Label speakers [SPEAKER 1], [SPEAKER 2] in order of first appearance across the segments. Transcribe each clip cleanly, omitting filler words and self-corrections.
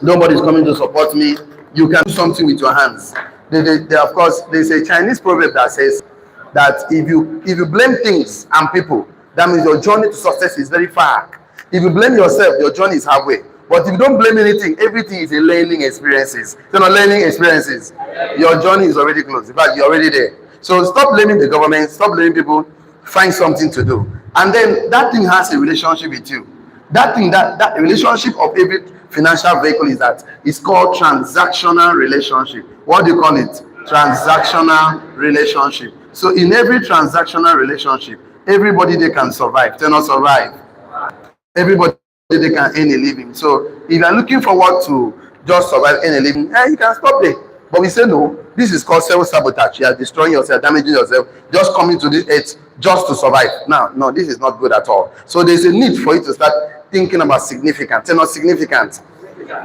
[SPEAKER 1] Nobody's coming to support me. You can do something with your hands. Of course, there's a Chinese proverb that says that if you blame things and people, that means your journey to success is very far. If you blame yourself, your journey is halfway. But if you don't blame anything, everything is a learning experiences. So not learning experiences, your journey is already close. In fact, you're already there. So stop blaming the government, stop blaming people, find something to do. And then that thing has a relationship with you. That thing, that relationship of every financial vehicle is that it's called transactional relationship. What do you call it? Transactional relationship. So in every transactional relationship, everybody they can survive, they not survive. Everybody they can earn a living. So if you're looking forward to just survive, earn a living, you can stop there. But we say no, this is called self-sabotage. You are destroying yourself, damaging yourself, just coming to this earth just to survive. Now, no, this is not good at all. So there's a need for you to start thinking about significance. They're not significant.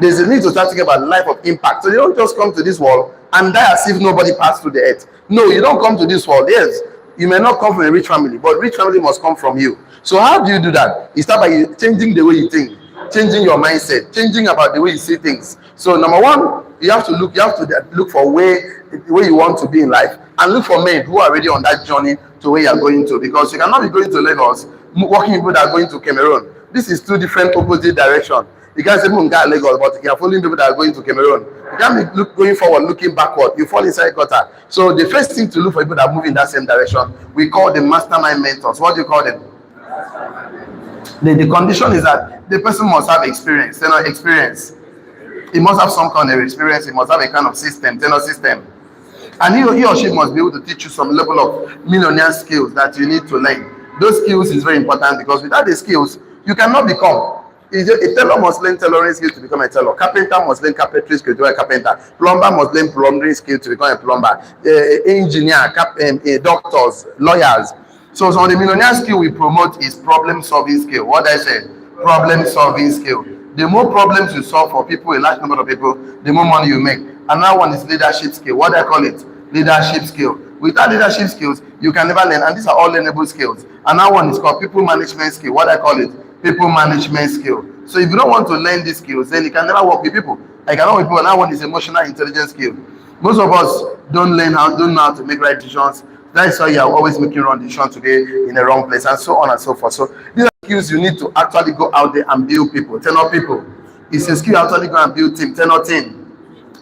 [SPEAKER 1] There's a need to start thinking about life of impact. So you don't just come to this world and die as if nobody passed through the earth. No, you don't come to this world. Yes, you may not come from a rich family, but rich family must come from you. So how do you do that? You start by changing the way you think, changing your mindset, changing about the way you see things. So number one, you have to look for where you want to be in life, and look for men who are already on that journey to where you are going to, because you cannot be going to Lagos working people that are going to Cameroon. This is two different opposite directions. You can't say Lagos, but you are following people that are going to Cameroon. You can't be going forward, looking backward. You fall inside gutter. So the first thing to look for people that move in that same direction, we call them mastermind mentors. What do you call them? The condition is that the person must have experience. They know experience. He must have some kind of experience. He must have a kind of system, tenor system. And he or she must be able to teach you some level of millionaire skills that you need to learn. Those skills is very important, because without the skills, you cannot become. A tailor must learn tailoring skills to become a tailor. Carpenter must learn carpentry skills to become a carpenter. Plumber must learn plumbing skills to become a plumber. Engineer, doctors, lawyers. So some of the millionaire skill we promote is problem solving skill. What I say? Problem solving skill. The more problems you solve for people, a large number of people, the more money you make. Another one is leadership skill. What do I call it? Leadership skill. Without leadership skills, you can never learn. And these are all learnable skills. Another one is called people management skill. What do I call it? People management skill. So if you don't want to learn these skills, then you can never work with people. I cannot work with people. Another one is emotional intelligence skill. Most of us don't know how to make right decisions. That's why you are always making wrong decisions today in the wrong place, and so on and so forth. So these are skills you need to actually go out there and build people, tenor people. It's a skill you actually go and build team, tenor team.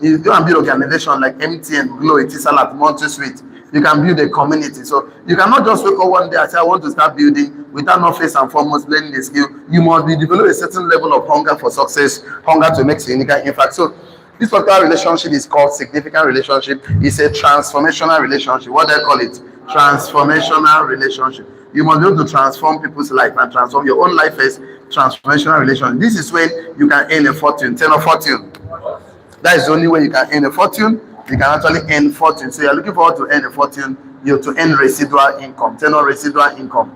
[SPEAKER 1] You go and build organization like MTN, Glow, Etisalat, MonteSuite. You can build a community. So you cannot just wake up one day and say, I want to start building without not first and foremost learning the skill. You must be develop a certain level of hunger for success, hunger to make significant impact. So this particular relationship is called significant relationship. It's a transformational relationship. What do I call it? Transformational relationship. You must be able to transform people's life and transform your own life as transformational relationship. This is when you can earn a fortune, tenor fortune. That is the only way you can earn a fortune. You can actually earn fortune. So you're looking forward to earn a fortune, you have to earn residual income, tenor residual income.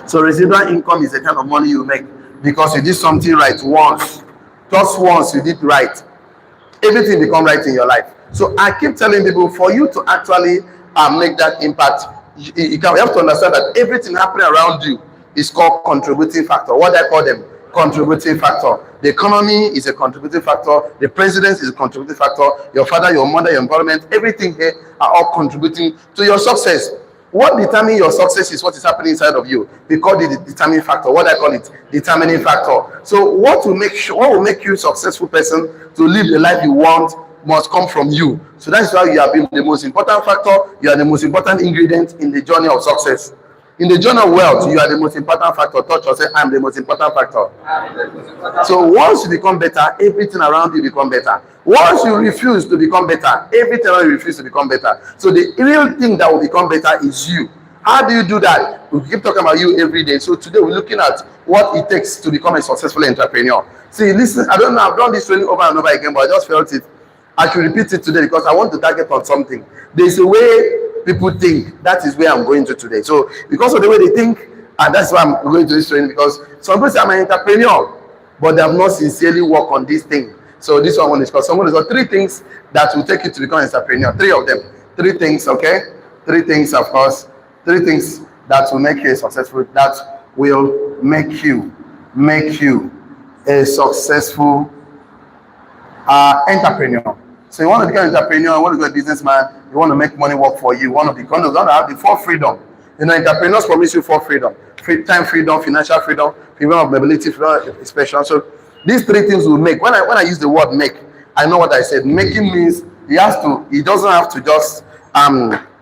[SPEAKER 1] So residual income is the kind of money you make because you did something right once. Just once you did right, everything become right in your life. So I keep telling people, for you to actually make that impact, you have to understand that everything happening around you is called contributing factor. What I call them? Contributing factor. The economy is a contributing factor. The president is a contributing factor. Your father, your mother, your environment, everything here are all contributing to your success. What determines your success is what is happening inside of you. We call it the determining factor. What I call it? Determining factor. So what will make you a successful person to live the life you want must come from you. So that's why you have been the most important factor. You are the most important ingredient in the journey of success. In the journey of wealth, you are the most important factor. Touch yourself, I'm the most important factor. So once you become better, everything around you become better. Once you refuse to become better, everything around you refuse to become better. So the real thing that will become better is you. How do you do that? We keep talking about you every day. So today we're looking at what it takes to become a successful entrepreneur. See, listen, I don't know, I've done this training over and over again, but I just felt it. I should repeat it today because I want to target on something. There's a way people think. That is where I'm going to today. So because of the way they think, and that's why I'm going to this training, because some people say I'm an entrepreneur, but they have not sincerely worked on this thing. So this one is called someone has got 3 things that will take you to become an entrepreneur. 3 of them. 3 things, okay? 3 things, of course. 3 things that will make you successful, that will make you a successful entrepreneur. So you want to become an entrepreneur, you want to be a businessman, you want to make money work for you, you want to have the full freedom. You know, entrepreneurs promise you full freedom. Time freedom, financial freedom, freedom of mobility, freedom of expression. So these three things will make. When I use the word make, I know what I said. Making means he doesn't have to just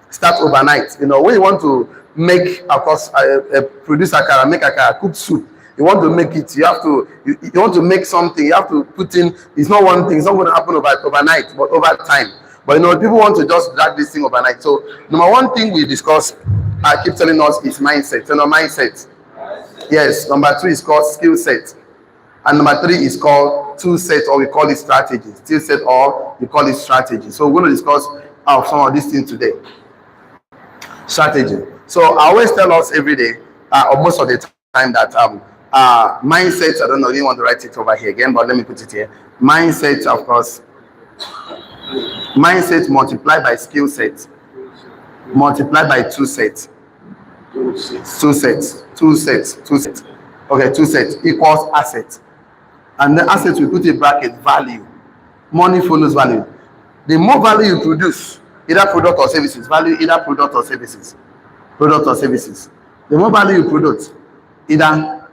[SPEAKER 1] start overnight. You know, when you want to make, of course, produce akara, make akara, cook soup, you want to make it, you want to make something, you have to put in, it's not one thing, it's not going to happen overnight, but over time. But you know, people want to just drag this thing overnight. So number one thing we discuss, I keep telling us, is mindset. You know, mindset. Yes. Number two is called skill set. And number three is called tool set, or we call it strategy. Skill set, or we call it strategy. So we're going to discuss some of these things today. Strategy. So I always tell us every day, or most of the time, that mindset, I don't know if you want to write it over here again, but let me put it here. Mindset, of course, mindset multiplied by skill set, multiplied by two sets. Okay, two sets equals asset. And the asset, we put in bracket value. Money follows value. The more value you produce, either product or services, value either product or services. Product or services. The more value you produce, either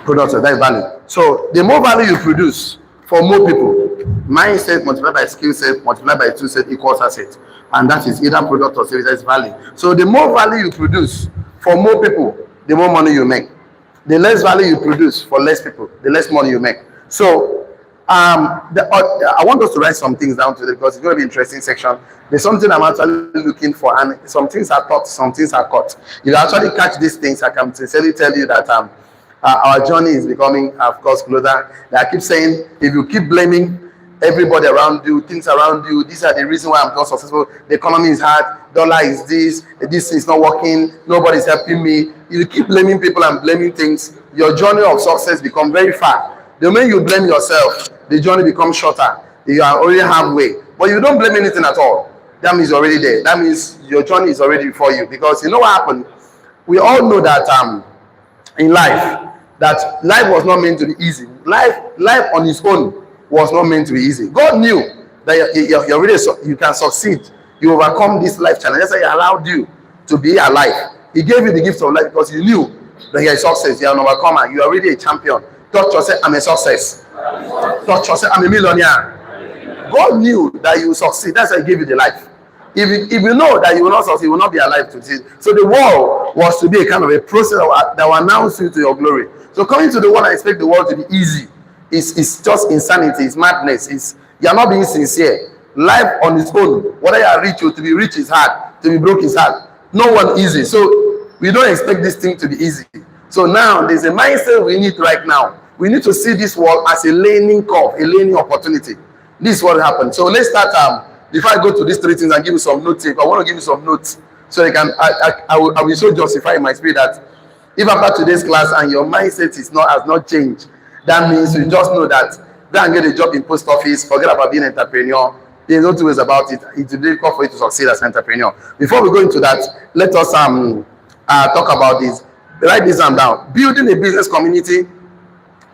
[SPEAKER 1] product or that value. So the more value you produce for more people, mindset multiplied by skill set multiplied by two set equals asset. And that is either product or services value. So the more value you produce for more people, the more money you make. The less value you produce for less people, the less money you make. So I want us to write some things down today because it's going to be an interesting section. There's something I'm actually looking for, and some things are taught, some things are caught. If you actually catch these things, I can sincerely tell you that our journey is becoming, of course, closer. I keep saying, if you keep blaming everybody around you, things around you, these are the reason why I'm not successful. The economy is hard, dollar is this is not working, nobody's helping me. You keep blaming people and blaming things, your journey of success becomes very far. The moment you blame yourself, the journey becomes shorter. You are already halfway. But you don't blame anything at all. That means you're already there. That means your journey is already before you. Because you know what happened? We all know that in life, that life was not meant to be easy. Life on its own was not meant to be easy. God knew that you can succeed. You overcome this life challenge. That's why He allowed you to be alive. He gave you the gift of life because He knew that you are a success. You are an overcomer. You are already a champion. Touch yourself, I'm a success. Touch yourself, I'm a millionaire. God knew that you will succeed. That's why He gave you the life. If you know that you will not succeed, you will not be alive to see. So the world was to be a kind of a process that will announce you to your glory. So coming to the world, I expect the world to be easy. It's just insanity, it's madness. You are not being sincere. Life on its own, whether you are rich or to be rich is hard, to be broke is hard. No one easy. So we don't expect this thing to be easy. So now there's a mindset we need right now. We need to see this world as a learning curve, a learning opportunity. This is what happened. So let's start. Before I go to these three things and give you some notes, I want to give you some notes so you can. I will so justify in my spirit that if after today's class and your mindset has not changed, that means you just know that go and get a job in post office, forget about being an entrepreneur. There's no two ways about it. It's difficult for you to succeed as an entrepreneur. Before we go into that, let us talk about this. Write this down. Building a business community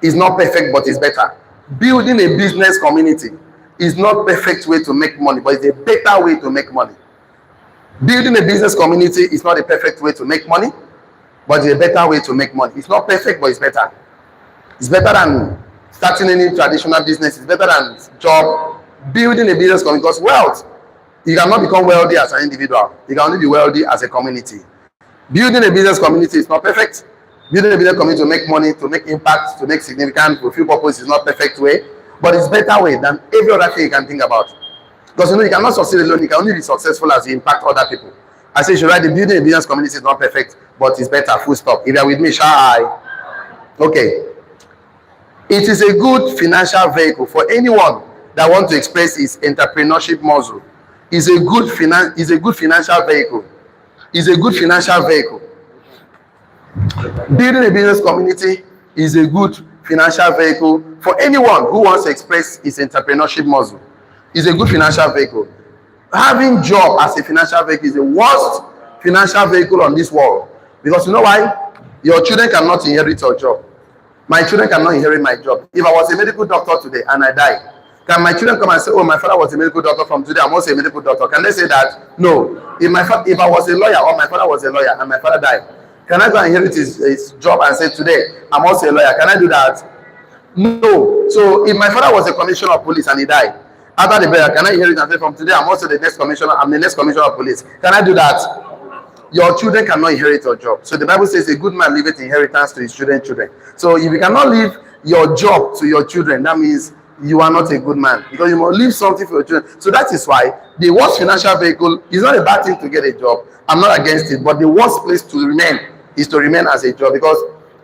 [SPEAKER 1] is not perfect, but it's better. Building a business community is not perfect way to make money, but it's a better way to make money. Building a business community is not a perfect way to make money, but it's a better way to make money. It's not perfect, but it's better. It's better than starting any traditional business. It's better than job. Building a business community, because wealth, you cannot become wealthy as an individual. You can only be wealthy as a community. Building a business community is not perfect. Building a business community to make money, to make impact, to make significant, fulfill purpose is not perfect way, but it's better way than every other thing you can think about. Because you cannot succeed alone. You can only be successful as you impact other people. I say you should write the building a business community is not perfect, but it's better. Full stop. If you're with me, shall I? Okay. It is a good financial vehicle for anyone that wants to express his entrepreneurship muscle. It's a good financial vehicle. It's a good financial vehicle. Building a business community is a good financial vehicle for anyone who wants to express his entrepreneurship muscle. It's a good financial vehicle. Having job as a financial vehicle is the worst financial vehicle on this world. Because you know why? Your children cannot inherit your job. My children cannot inherit my job. If I was a medical doctor today and I die, can my children come and say, oh, my father was a medical doctor, from today I'm also a medical doctor? Can they say that? No. If I was a lawyer or my father was a lawyer and my father died, can I go and inherit his job and say, today I'm also a lawyer? Can I do that? No. So if my father was a commissioner of police and he died, after the burial, can I inherit and say, from today I'm also the next commissioner, I'm the next commissioner of police? Can I do that? Your children cannot inherit your job. So the Bible says a good man leaveth inheritance to his children's children. So if you cannot leave your job to your children, that means you are not a good man, because you must leave something for your children. So that is why the worst financial vehicle is not a bad thing to get a job. I'm not against it, but the worst place to remain is to remain as a job, because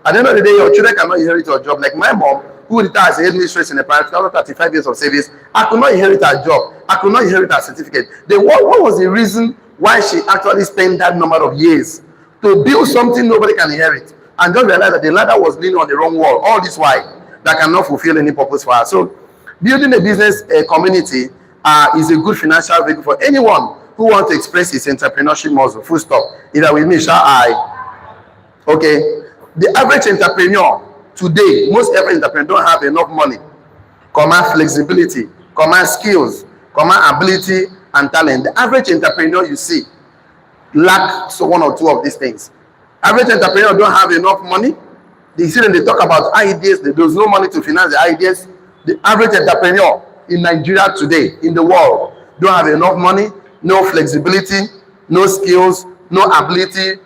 [SPEAKER 1] at the end of the day, your children cannot inherit your job. Like my mom, who retired as a headmistress in the private after 35 years of service, I could not inherit her job. I could not inherit her certificate. What was the reason why she actually spent that number of years to build something nobody can inherit, and just realize that the ladder was leaning on the wrong wall? All this while, that cannot fulfill any purpose for her. So building a business community is a good financial vehicle for anyone who wants to express his entrepreneurship muscle. Full stop. Either with me, shall I? Okay. The average entrepreneur today, most every entrepreneur don't have enough money, command flexibility, command skills, command ability and talent. The average entrepreneur you see lacks one or two of these things. Average entrepreneur don't have enough money. They see them, they talk about ideas, there's no money to finance the ideas. The average entrepreneur in Nigeria today, in the world, don't have enough money, no flexibility, no skills, no ability,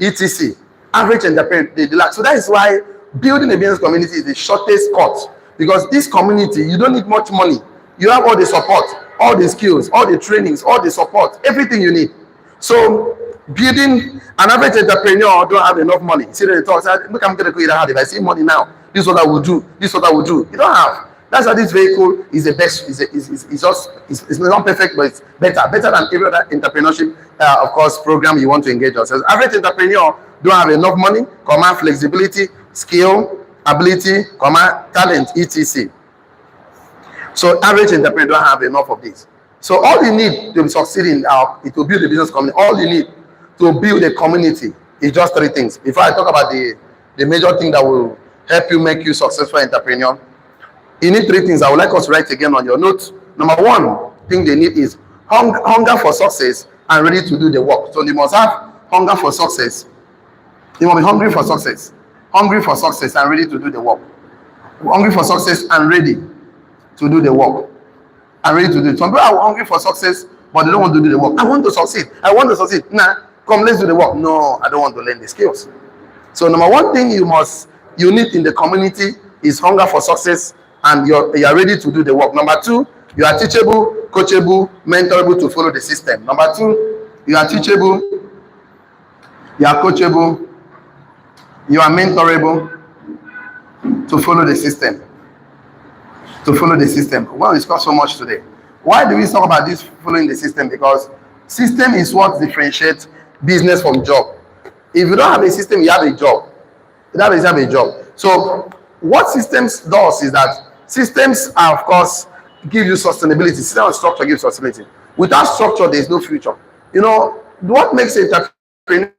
[SPEAKER 1] etc. Average entrepreneur, they lack. So that is why building a business community is the shortest cut, because this community, you don't need much money. You have all the support, all the skills, all the trainings, all the support, everything you need. So building an average entrepreneur don't have enough money. See, they talk, look, I'm going to go hard. If I see money now, this is what I will do. This is what I will do. You don't have. That's why this vehicle is the best. It's not perfect, but it's better than every other entrepreneurship, of course, program you want to engage yourself. Average entrepreneur don't have enough money, command flexibility, skill, ability, command talent, etc. So average entrepreneur don't have enough of this. So all you need to succeed in to build a business community, all you need to build a community is just three things. Before I talk about the major thing that will help you make you successful entrepreneur, you need three things. I would like us to write again on your notes. Number one thing they need is hunger for success and ready to do the work. So you must have hunger for success. You must be hungry for success. Hungry for success and ready to do the work. Hungry for success and ready to do the work. And ready to do it. Some people are hungry for success, but they don't want to do the work. I want to succeed. I want to succeed. Nah, come, let's do the work. No, I don't want to learn the skills. So number one thing you need in the community is hunger for success, and you are ready to do the work. Number two, you are teachable, coachable, mentorable to follow the system. Number two, you are teachable, you are coachable, you are mentorable to follow the system. To follow the system. We won't discuss so much today. Why do we talk about this following the system? Because system is what differentiates business from job. If you don't have a system, you have a job. That is, you have a job. So what systems does is that systems are, of course, give you sustainability. System and structure gives sustainability. Without structure, there is no future. What makes entrepreneur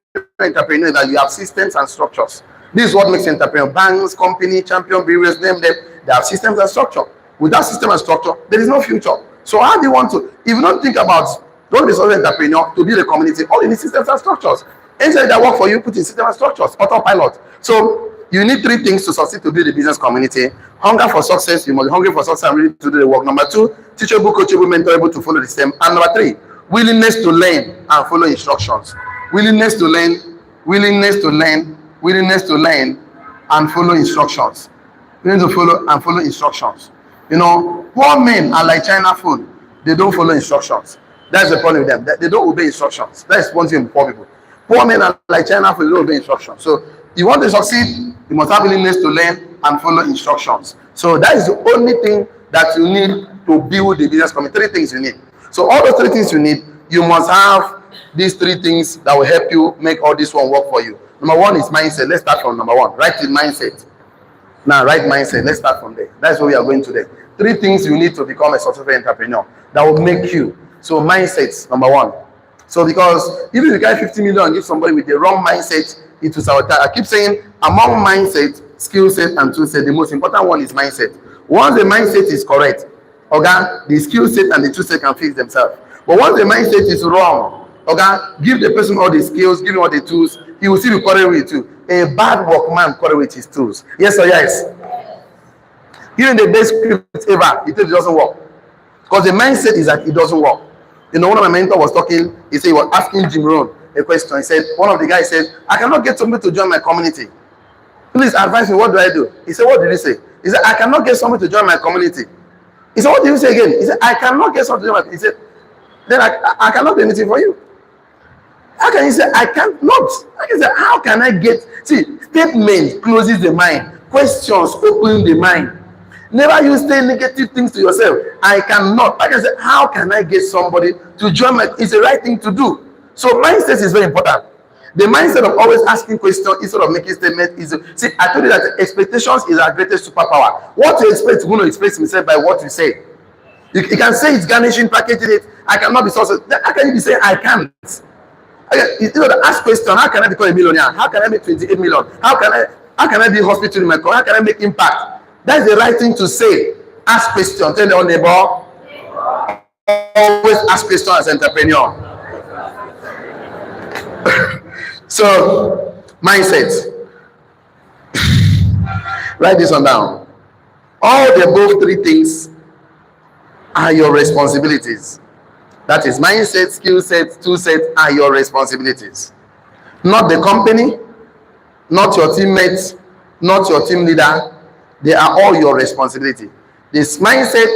[SPEAKER 1] is that you have systems and structures. This is what makes entrepreneur. Banks, company, champion, breweries, name them. They have systems and structure. Without system and structure, there is no future. So how do you want to, if you don't think about, don't be an entrepreneur to build a community, all you need systems and structures. Anything that work for you, put in system and structures, autopilot. So you need three things to succeed to build a business community. Hunger for success, you must be hungry for success and ready to do the work. Number two, teachable, coachable, mentorable to follow the system. And number three, willingness to learn and follow instructions. Willingness to learn, willingness to learn, willingness to learn and follow instructions. We need to follow instructions. Poor men are like China food. They don't follow instructions. That's the problem with them. They don't obey instructions. That's one thing with poor people. Poor men are like China food. They don't obey instructions. So you want to succeed, you must have willingness to learn and follow instructions. So that is the only thing that you need to build the business community. Three things you need. So all those three things you need, you must have these three things that will help you make all this one work for you. Number one is mindset. Let's start from number one. Right in mindset. Now, right mindset. Let's start from there. That's what we are going today. Three things you need to become a successful entrepreneur that will make you. So mindset, number one. So because even if you get 50 million and give somebody with the wrong mindset, it will sabotage. I keep saying among mindset, skill set, and tool set. The most important one is mindset. Once the mindset is correct, okay, the skill set and the tool set can fix themselves. But once the mindset is wrong, okay, give the person all the skills, give him all the tools, he will still be quarreling with you. A bad workman quarrel with his tools. Yes or yes? Even the best script ever, it doesn't work. Because the mindset is that it doesn't work. You know, one of my mentors was talking, he said he was asking Jim Rohn a question. He said, one of the guys said, I cannot get somebody to join my community. Please advise me, what do I do? He said, what did he say? He said, I cannot get somebody to join my community. He said, what did you say again? He said, I cannot get somebody to join my community. He said, then I cannot do anything for you. How can you say, I can't not? I can say, how can I get, see, statement closes the mind. Questions open the mind. Never you say negative things to yourself. I cannot. I can say, how can I get somebody to join my, it's the right thing to do. So mindset is very important. The mindset of always asking questions instead of making statements is, see, I told you that expectations is our greatest superpower. What you expect, you're going to express himself by what you say. You can say it's garnishing, packaging it. I cannot be successful. How can you be saying I can't? You know, to ask question, how can I become a millionaire? How can I make 28 million? How can I be hospital in my car? How can I make impact? That's the right thing to say. Ask question. Tell your neighbor. Always ask question as an entrepreneur. So, mindset. Write this one down. All the above three things are your responsibilities. That is, mindset, skill set, tool set are your responsibilities. Not the company, not your teammates, not your team leader. They are all your responsibility. This mindset,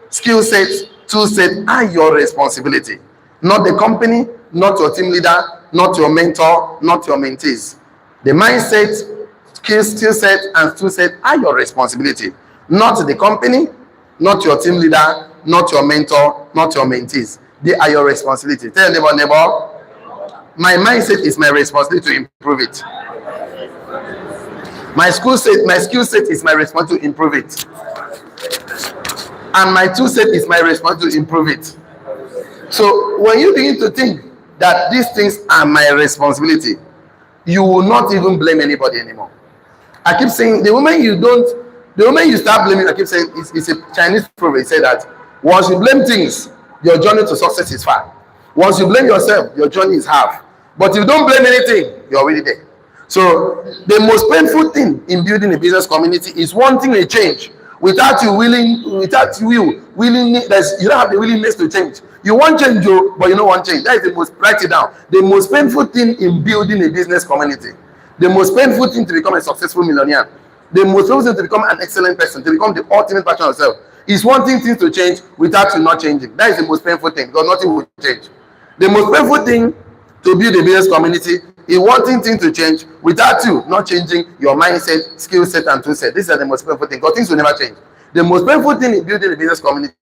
[SPEAKER 1] skill set, tool set are your responsibility. Not the company, not your team leader, not your mentor, not your mentees. The mindset, skill set, and tool set are your responsibility. Not the company, not your team leader, not your mentor, not your mentees. They are your responsibility. Tell your neighbor, my mindset is my responsibility to improve it. My skill set is my responsibility to improve it. And my tool set is my responsibility to improve it. So when you begin to think that these things are my responsibility, you will not even blame anybody anymore. I keep saying the moment you start blaming, I keep saying it's a Chinese proverb. It said that once you blame things, your journey to success is far. Once you blame yourself, your journey is half. But if you don't blame anything, you're already there. So the most painful thing in building a business community is wanting a change without you willing, you don't have the willingness to change. You want change, but you don't want change. That is the most, write it down. The most painful thing in building a business community, the most painful thing to become a successful millionaire, the most painful thing to become an excellent person, to become the ultimate version of yourself, is wanting things to change without you not changing. That is the most painful thing, because nothing will change. The most painful thing to build a business community is wanting things to change without you not changing your mindset, skill set, and tool set. These are the most painful thing, because things will never change. The most painful thing in building a business community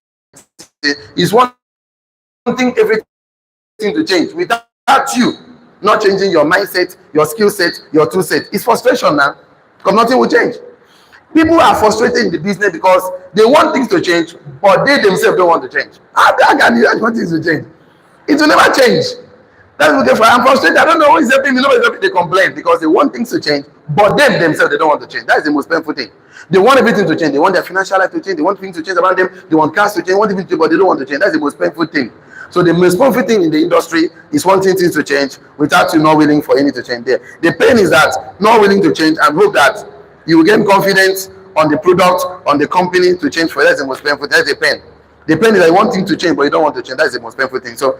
[SPEAKER 1] is wanting everything to change without you not changing your mindset, your skill set, your tool set. It's frustration now, because nothing will change. People are frustrated in the business because they want things to change, but they themselves don't want to change. How can you want things to change? It will never change. That's what I'm frustrated. I don't know what is happening. They complain because they want things to change, but themselves, they don't want to change. That is the most painful thing. They want everything to change. They want their financial life to change. They want things to change around them. They want cars to change. They want everything to change, but they don't want to change. That's the most painful thing. So the most painful thing in the industry is wanting things to change without you not willing for any to change there. The pain is that not willing to change and hope that you will gain confidence on the product, on the company to change for you. That's the most painful. That's the pain. The pain is that you want things to change, but you don't want to change. That's the most painful thing. So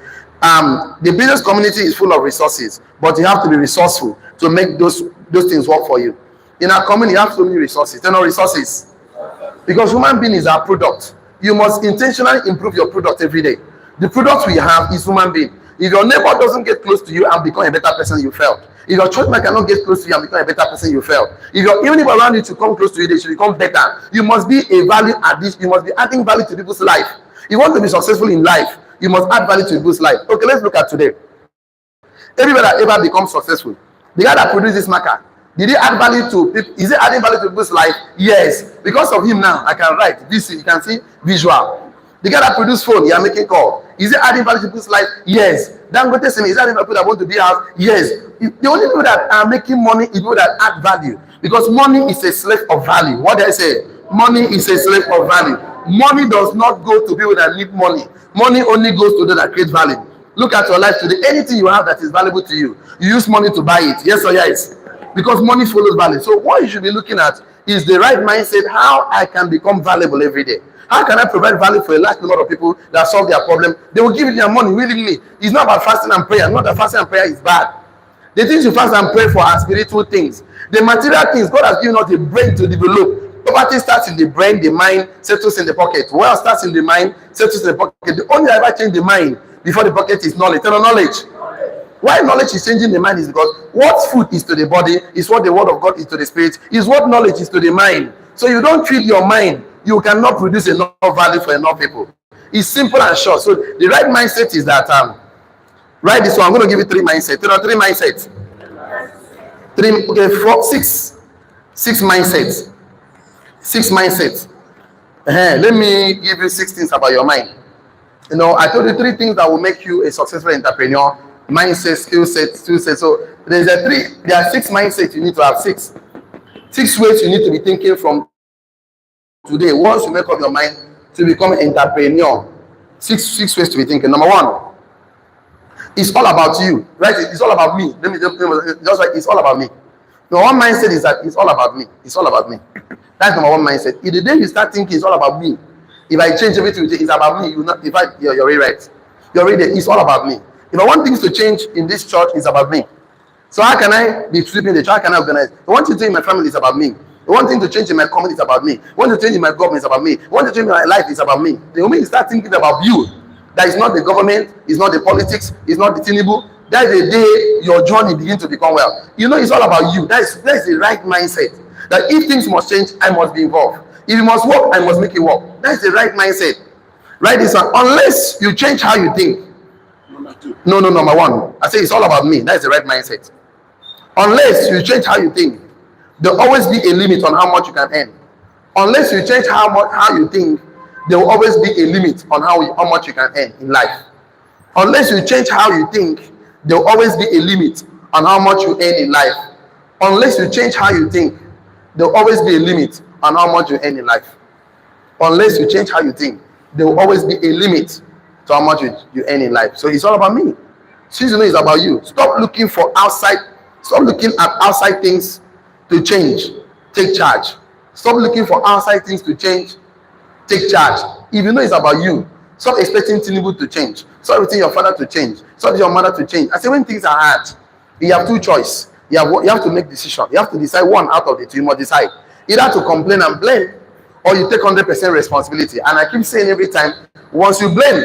[SPEAKER 1] the business community is full of resources, but you have to be resourceful to make those things work for you. In our community, you have so many resources. There are no resources. Because human being is our product. You must intentionally improve your product every day. The product we have is human being. If your neighbor doesn't get close to you and become a better person, you failed. If your church member cannot get close to you and become a better person, you failed. If your even if around you to come close to you, they should become better. You must be a value addition. You must be adding value to people's life. You want to be successful in life, you must add value to people's life. Okay, let's look at today. Everybody that ever becomes successful, the guy that produced this marker, did he add value to people? Is he adding value to people's life? Yes. Because of him now, I can write this. You can see visual. The guy that produced phone, you are making call. Is it adding value to people's life? Yes. Dangote Simi, is that adding value to people that want to be out? Yes. The only people that are making money is people that add value. Because money is a slave of value. What did I say? Money is a slave of value. Money does not go to people that need money. Money only goes to those that create value. Look at your life today. Anything you have that is valuable to you, you use money to buy it. Yes or yes? Because money follows value. So what you should be looking at is the right mindset, how I can become valuable every day. How can I provide value for a large number of people that solve their problem? They will give you their money willingly. It's not about fasting and prayer. Not that fasting and prayer is bad. The things you fast and pray for are spiritual things. The material things, God has given us a brain to develop. Poverty starts in the brain, the mind settles in the pocket. Wealth starts in the mind, settles in the pocket. The only ever change the mind before the pocket is knowledge. Tell knowledge. Why knowledge is changing the mind is because what food is to the body is what the word of God is to the spirit, is what knowledge is to the mind. So you don't feed your mind, you cannot produce enough value for enough people. It's simple and short. So the right mindset is that write this one. I'm going to give you three mindsets. There are three mindsets. Six mindsets. Six mindsets. Let me give you 6 things about your mind. You know, I told you 3 things that will make you a successful entrepreneur. Mindset, skill set. So there are 6 mindsets you need to have. 6 ways you need to be thinking from today. Once you make up your mind to become an entrepreneur, 6 ways to be thinking. Number 1, it's all about you, right? It's all about me. Let me just like it's all about me. The one mindset is that it's all about me. It's all about me. That's number 1 mindset. If the day you start thinking it's all about me, if I change everything, it's about me. You're already right. You're already there. It's all about me. If I want things to change in this church, it's about me. So how can I be sweeping the church? How can I organize? I want to change in my family, it's about me. I want things to change in my community, it's about me. I want to change in my government, it's about me. I want to change in my life, it's about me. The moment you start thinking about you, that is not the government, it's not the politics, it's not the Tinubu. That is the day your journey begins to become well. You know, it's all about you. That is the right mindset. That if things must change, I must be involved. If it must work, I must make it work. That's the right mindset. Write this one. Unless you change how you think. No, number 1. I say it's all about me. That's the right mindset. Unless you change how you think, there'll always be a limit on how much you can earn. Unless you change how you think, there will always be a limit on how much you can earn in life. Unless you change how you think, there will always be a limit on how much you earn in life. Unless you change how you think, there will always be a limit on how much you earn in life. Unless you change how you think, there will always be a limit to how much you earn in life. So it's all about me. Since you know it's about you, stop looking at outside things to change. Take charge. Stop looking for outside things to change. Take charge. If you know it's about you, stop expecting Tinubu to change. Stop expecting your father to change. Stop your mother to change. I say when things are hard, you have 2 choices. You have to make decisions. You have to decide one out of the 2. You must decide either to complain and blame, or you take 100% responsibility. And I keep saying every time, once you blame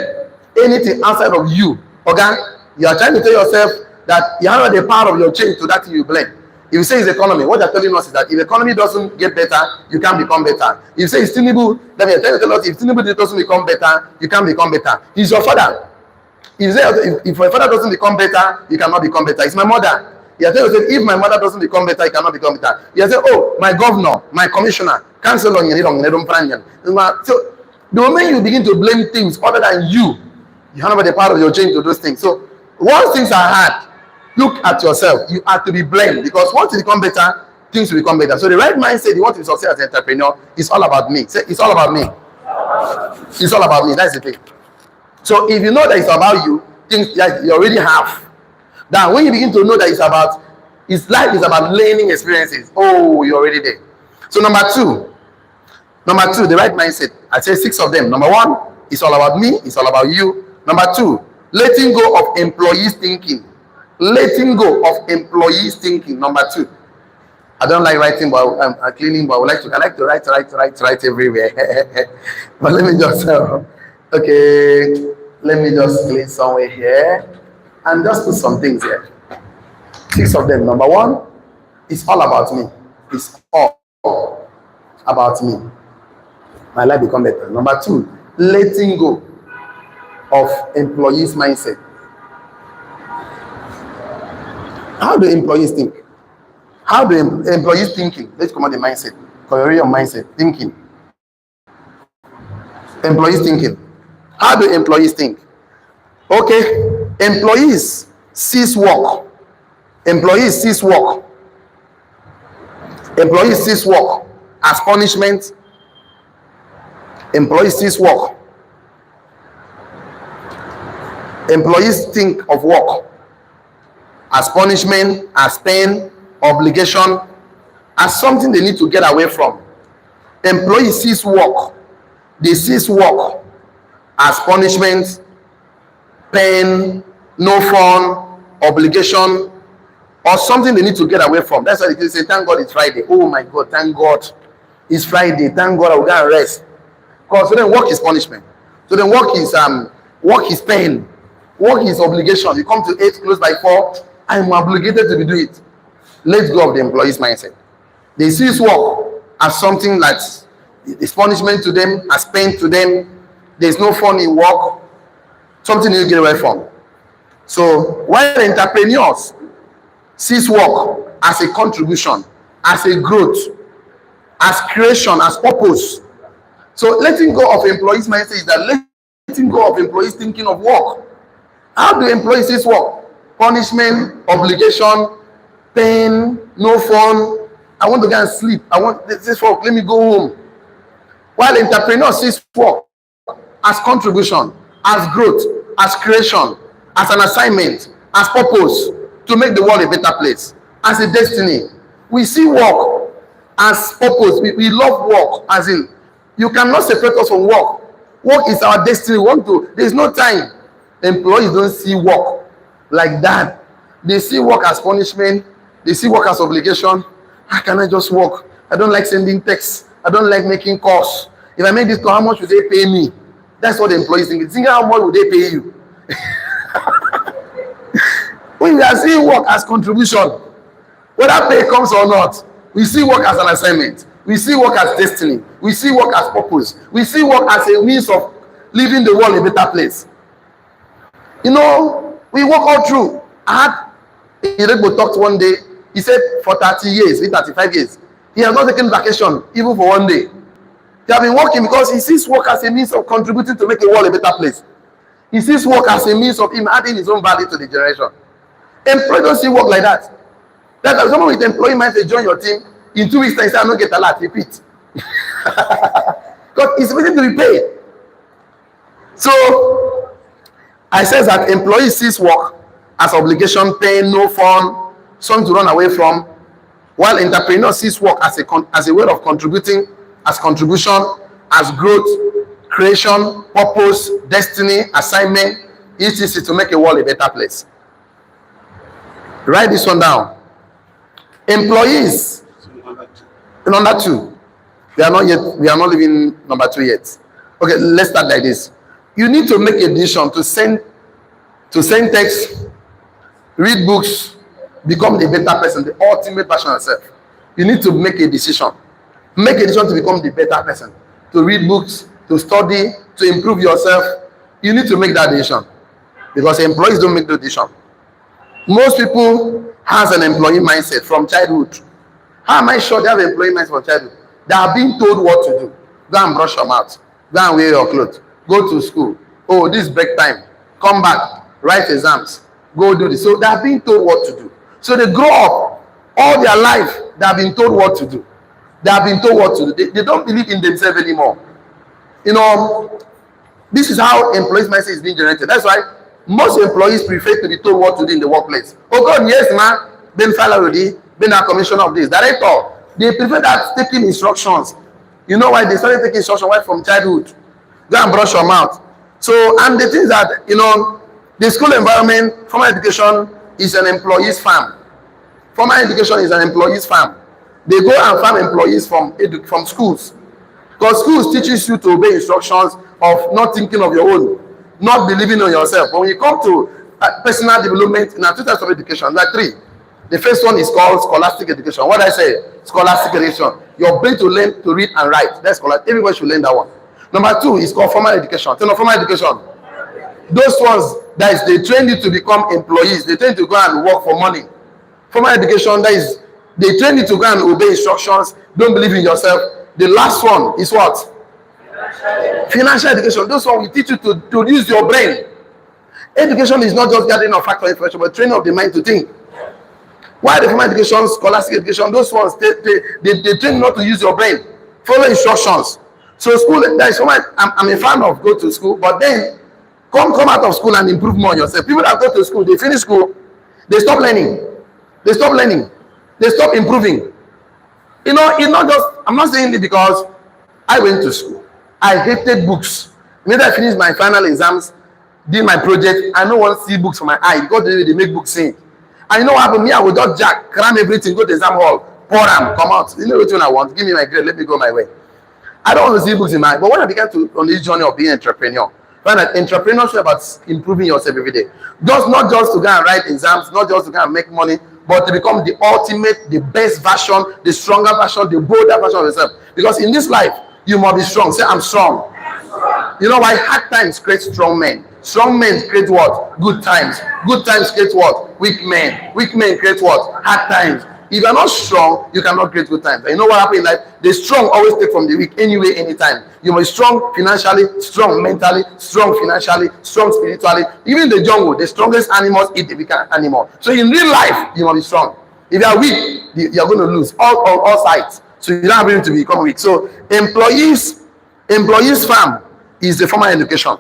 [SPEAKER 1] anything outside of you, okay, you are trying to tell yourself that you have the power of your change to that thing you blame. If you say it's economy, what they're telling us is that if the economy doesn't get better, you can't become better. If you say it's Tinubu, then they're trying to tell us if Tinubu doesn't become better, you can't become better. He's your father. If your father doesn't become better, you cannot become better. It's my mother. You're telling us if my mother doesn't become better, you cannot become better. You're saying, oh, my governor, my commissioner, councillor, so the moment you begin to blame things other than you have the power of your change to those things. So once things are hard, look at yourself. You have to be blamed, because once you become better, things will become better. So the right mindset, you want to succeed as an entrepreneur, it's all about me. Say, it's all about me. It's all about me. That's the thing. So if you know that it's about you, things that you already have. Then when you begin to know that it's life is about learning experiences. Oh, you're already there. So number two, the right mindset. I say 6 of them. Number 1, it's all about me. It's all about you. Number 2, letting go of employees thinking. Letting go of employees thinking. Number 2. I don't like writing, but I'm cleaning, but I like to write everywhere. But let me just let me just clean somewhere here and just put some things here. 6 of them. Number 1, it's all about me. It's all about me. My life become better. Number 2, letting go of employees' mindset. How do employees think? How do employees thinking? Let's come on the mindset. Career mindset. Thinking. Employees thinking. How do employees think? Okay. Employees cease work. Employees cease work. Employees sees work as punishment. Employees sees work. Employees think of work as punishment, as pain, obligation, as something they need to get away from. Employees sees work. They sees work as punishment, pain, no fun, obligation, or something they need to get away from. That's why they say, thank God it's Friday. Oh my God, thank God it's Friday. Thank God I will go and rest. Because so then work is punishment. So then work is pain. Work is obligation. You come to 8, close by 4. I'm obligated to be doing it. Let go of the employee's mindset. They see work as something that is punishment to them, as pain to them. There's no fun in work. Something you get away from. So while entrepreneurs sees work as a contribution, as a growth, as creation, as purpose. So letting go of employees' mindset is that letting go of employees thinking of work. How do employees see work? Punishment, obligation, pain, no fun. I want to go and sleep. I want this work. Let me go home. While entrepreneurs see work as contribution, as growth, as creation, as an assignment, as purpose to make the world a better place, as a destiny. We see work as purpose. We love work, as in you cannot separate us from work. Work is our destiny. There's no time. Employees don't see work like that. They see work as punishment. They see work as obligation. How can I just work? I don't like sending texts. I don't like making calls. If I make this call, how much would they pay me? That's what the employees think. Think how much would they pay you? When we are seeing work as contribution, whether pay comes or not, we see work as an assignment. We see work as destiny. We see work as purpose. We see work as a means of leaving the world a better place. You know, we work all through. I had Irebo talked one day. He said for 30 years, 35 years, he has not taken vacation even for one day. He has been working because he sees work as a means of contributing to make the world a better place. He sees work as a means of him adding his own value to the generation. Employees don't see work like that. That's why someone with employee mindset join your team. In 2 weeks time, say I don't get a lot. Repeat. Because it's waiting to be paid. So I said that employees sees work as obligation, pain, no fun, something to run away from, while entrepreneur sees work as a way of contributing, as contribution, as growth, creation, purpose, destiny, assignment, etc. to make a world a better place. Write this one down. Employees, number 2. We are not leaving number 2 yet. Okay, let's start like this. You need to make a decision to send text, read books, become a better person, the ultimate version of yourself. You need to make a decision. Make a decision to become the better person. To read books, to study, to improve yourself. You need to make that decision. Because employees don't make the decision. Most people has an employee mindset from childhood. How am I sure they have an employee mindset from childhood? They are being told what to do. Go and brush your mouth. Go and wear your clothes. Go to school. Oh, this is break time. Come back. Write exams. Go do this. So they are being told what to do. So they grow up. All their life, they have been told what to do. They have been told what to do. They don't believe in themselves anymore. You know, this is how employees' mindset is being generated. That's why most employees prefer to be told what to do in the workplace. Oh God, yes, man. Been file already. Been a commissioner of this. Director. They prefer that taking instructions. You know why they started taking instructions? Why? From childhood. Go and brush your mouth. So, and the things that, you know, the school environment, formal education is an employee's farm. Formal education is an employee's farm. They go and farm employees from schools. Because schools teaches you to obey instructions of not thinking of your own, not believing on yourself. But when you come to personal development, there are 2 types of education. There are 3. The first one is called scholastic education. What I say? Scholastic education. Your brain to learn to read and write. That's scholastic. Everybody should learn that one. Number 2 is called formal education. You know, formal education. Those ones, that is, they train you to become employees. They train you to go and work for money. Formal education, that is, they train you to go and obey instructions. Don't believe in yourself. The last one is what? Financial education. Those ones will teach you to use your brain. Education is not just gathering of factual information, but training of the mind to think. Why the formal education, scholastic education, those ones, they train not to use your brain. Follow instructions. So school, that is why I'm a fan of go to school, but then come out of school and improve more on yourself. People that go to school, they finish school, they stop learning. They stop learning. They stop improving. You know, it's not just, I'm not saying it because I went to school. I hated books. When I finished my final exams, did my project, I don't want to see books for my eye because they make books sing. And you know what happened? Me, I would just cram everything, go to exam hall, pour them, come out. You know what I want? Give me my grade, let me go my way. I don't want to see books in my eye. But when I began to on this journey of being an entrepreneur, find that entrepreneurship about improving yourself every day. Not just to go and write exams, not just to go and make money, but to become the ultimate, the best version, the stronger version, the bolder version of yourself. Because in this life, you must be strong. Say, I'm strong. You know why? Hard times create strong men. Strong men create what? Good times. Good times create what? Weak men. Weak men create what? Hard times. If you're not strong, you cannot create good times. And you know what happens in life? The strong always take from the weak anyway, anytime. You must be strong financially, strong mentally, strong financially, strong spiritually. Even in the jungle, the strongest animals eat the weaker animal. So in real life, you must be strong. If you are weak, you're going to lose all sides. So you don't have room to become weak. So employees farm is the formal education.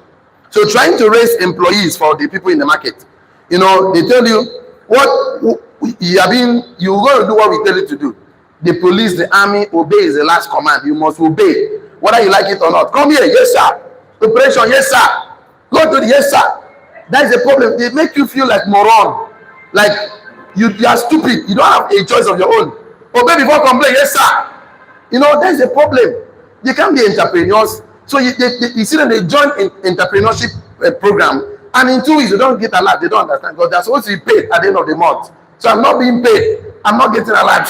[SPEAKER 1] So trying to raise employees for the people in the market, you know, they tell you what you're going to do what we tell you to do. The police, the army, obey is the last command. You must obey, whether you like it or not. Come here, yes sir. Operation, yes sir. Go to the yes sir. That is the problem. They make you feel like moron, like you are stupid. You don't have a choice of your own. Obey before complain, yes sir. You know, that's the problem. They can't be entrepreneurs. So you see them, they join entrepreneurship program, and in 2 weeks they don't get a lot. They don't understand because they're supposed to be paid at the end of the month. So I'm not being paid. I'm not getting a lot.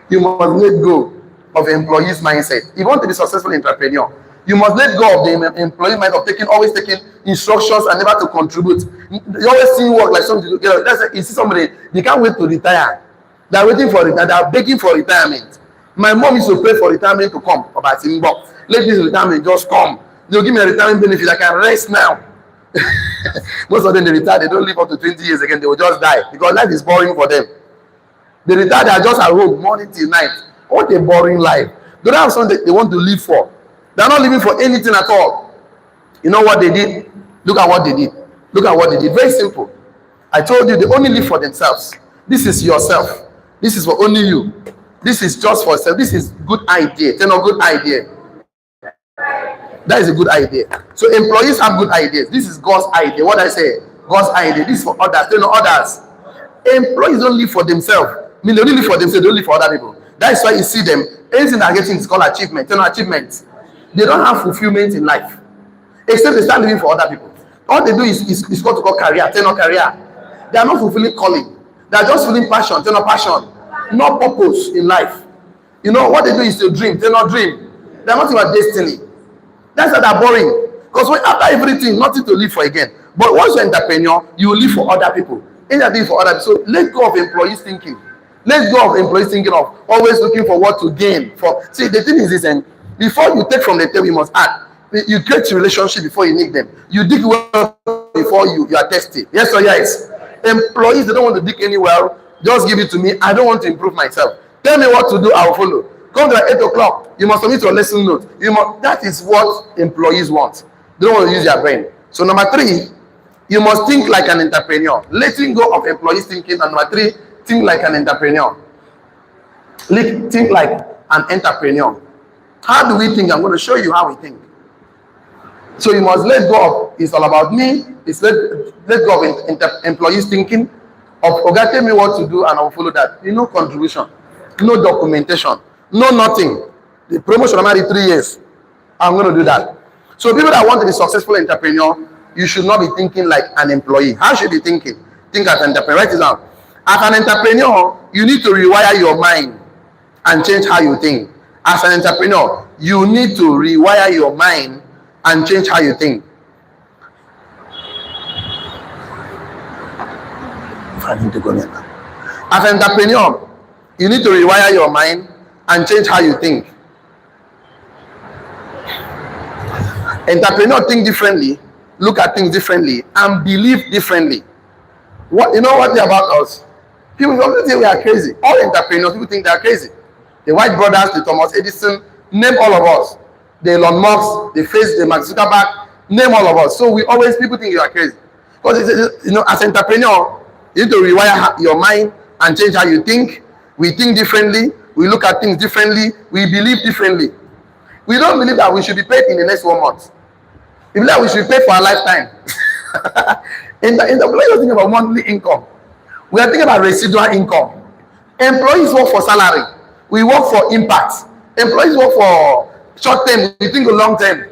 [SPEAKER 1] You must let go of employees' mindset. If you want to be successful entrepreneur, you must let go of the employee mindset of always taking instructions and never to contribute. You always see work like something to get. That's like you see somebody, they can't wait to retire. They're waiting for it. They're begging for retirement. My mom used to pray for retirement to come. About let this retirement just come. They'll give me a retirement benefit. I can rest now. Most of them, they retire. They don't live up to 20 years again. They will just die because life is boring for them. They retire. They are just at home morning till night. What a boring life. They don't have something they want to live for. They are not living for anything at all. You know what they did? Look at what they did. Look at what they did. Very simple. I told you they only live for themselves. This is yourself. This is for only you. This is just for yourself. This is good idea. Tell no good idea. That is a good idea. So employees have good ideas. This is God's idea. What I say? God's idea. This is for others. Tell no others. Employees don't live for themselves. I mean, they only live for themselves. They don't live for other people. That is why you see them. Anything they're getting is called achievement. Tell no achievement. They don't have fulfillment in life, except they start living for other people. All they do is what to call career. Tell no career. They are not fulfilling calling. They are just feeling passion. Tell no passion. No purpose in life. You know what they do is to dream. Tell no dream. They are not about destiny. That's why they're boring. Because after everything, nothing to live for again. But once you're an entrepreneur, you will live for other people. Anything for other people. So let go of employees thinking. Let go of employees thinking of always looking for what to gain. See, the thing is this, and before you take from the table, you must add. You create a relationship before you need them. You dig well before you are tested. Yes or yes? Employees, they don't want to dig any well. Just give it to me. I don't want to improve myself. Tell me what to do, I will follow. Come to 8 o'clock. You must submit your lesson note. That is what employees want. They don't want to use their brain. So number 3, you must think like an entrepreneur. Letting go of employees thinking. And number 3, think like an entrepreneur. Think like an entrepreneur. How do we think? I'm going to show you how we think. So you must let go of, it's all about me. It's let go of employees thinking. Okay, tell me what to do and I will follow that. No contribution, no documentation, no nothing. The promotion I'm at 3 years. I'm going to do that. So people that want to be successful entrepreneur, you should not be thinking like an employee. How should you be thinking? Think as an entrepreneur. Write it down. As an entrepreneur, you need to rewire your mind and change how you think. As an entrepreneur, you need to rewire your mind and change how you think. As an entrepreneur, you need to rewire your mind and change how you think. Entrepreneurs think differently, look at things differently, and believe differently. You know what they're about us? People always say we are crazy. All entrepreneurs, people think they are crazy. The White brothers, the Thomas Edison, name all of us. The Elon Musk, the Mark Zuckerberg, name all of us. So people think you are crazy. Because as an entrepreneur, you need to rewire your mind and change how you think. We think differently. We look at things differently. We believe differently. We don't believe that we should be paid in the next 1 month. We believe that we should be paid for a lifetime. in the way you think about monthly income, we are thinking about residual income. Employees work for salary. We work for impact. Employees work for short term. We think of long term.